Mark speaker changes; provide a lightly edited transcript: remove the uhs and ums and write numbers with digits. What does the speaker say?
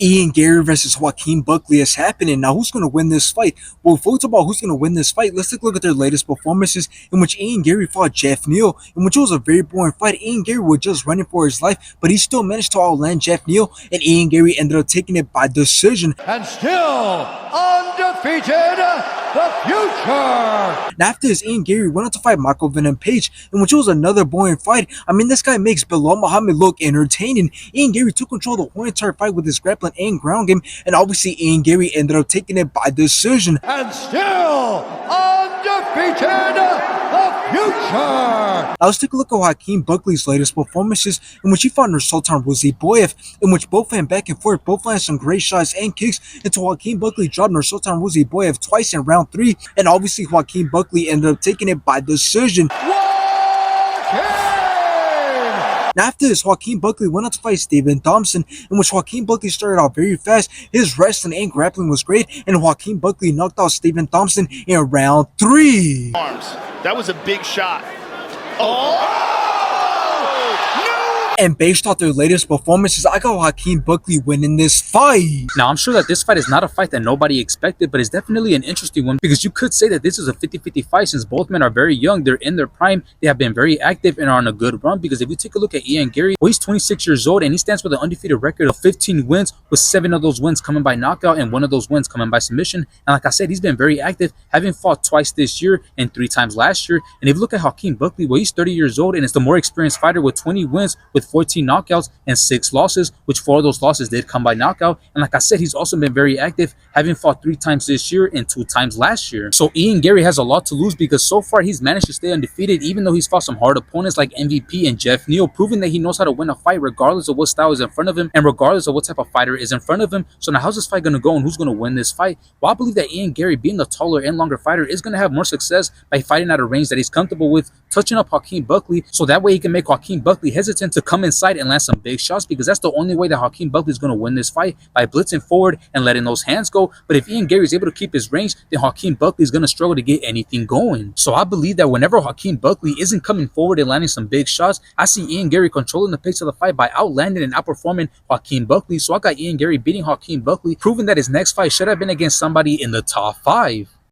Speaker 1: Ian Garry versus Joaquin Buckley is happening. Now, who's going to win this fight? Well, if we talk about who's going to win this fight, let's take a look at their latest performances in which Ian Garry fought Jeff Neal, in which it was a very boring fight. Ian Garry was just running for his life, but he still managed to outland Jeff Neal, and Ian Garry ended up taking it by decision.
Speaker 2: And still undefeated, the future!
Speaker 1: Now, after this, Ian Garry went on to fight Michael Venom Page, in which it was another boring fight. I mean, this guy makes Bilal Muhammad look entertaining. Ian Garry took control of the whole entire fight with his grappling and ground game, and obviously Ian Garry ended up taking it by decision.
Speaker 2: And still undefeated, the future!
Speaker 1: Now let's take a look at Joaquin Buckley's latest performances, in which he fought Nursultan Ruziboyev, in which both went back and forth, both landed some great shots and kicks, until Joaquin Buckley dropped Nursultan Ruziboyev twice in round 3, and obviously Joaquin Buckley ended up taking it by decision. Now, after this, Joaquin Buckley went on to fight Stephen Thompson, in which Joaquin Buckley started out very fast. His wrestling and grappling was great, and Joaquin Buckley knocked out Stephen Thompson in round 3.
Speaker 3: Arms. That was a big shot. Oh!
Speaker 1: And based off their latest performances, I got Joaquin Buckley winning this fight.
Speaker 4: Now, I'm sure that this fight is not a fight that nobody expected, but it's definitely an interesting one because you could say that this is a 50-50 fight since both men are very young. They're in their prime. They have been very active and are on a good run because if you take a look at Ian Garry, well, he's 26 years old and he stands with an undefeated record of 15 wins, with 7 of those wins coming by knockout and 1 of those wins coming by submission. And like I said, he's been very active, having fought twice this year and 3 times last year. And if you look at Joaquin Buckley, well, he's 30 years old and is the more experienced fighter with 20 wins, with 14 knockouts and 6 losses, which 4 of those losses did come by knockout. And like I said, he's also been very active, having fought 3 times this year and 2 times last year. So Ian Garry has a lot to lose because so far he's managed to stay undefeated, even though he's fought some hard opponents like MVP and Jeff Neal, proving that he knows how to win a fight regardless of what style is in front of him and regardless of what type of fighter is in front of him. So now how's this fight going to go and who's going to win this fight? Well, I believe that Ian Garry, being the taller and longer fighter, is going to have more success by fighting at a range that he's comfortable with, touching up Joaquin Buckley, so that way he can make Joaquin Buckley hesitant to come inside and land some big shots, because that's the only way that Joaquin Buckley is going to win this fight, by blitzing forward and letting those hands go. But if Ian Garry is able to keep his range, then Joaquin Buckley is going to struggle to get anything going. So I believe that whenever Joaquin Buckley isn't coming forward and landing some big shots, I see Ian Garry controlling the pace of the fight by outlanding and outperforming Joaquin Buckley. So I got Ian Garry beating Joaquin Buckley, proving that his next fight should have been against somebody in the top 5.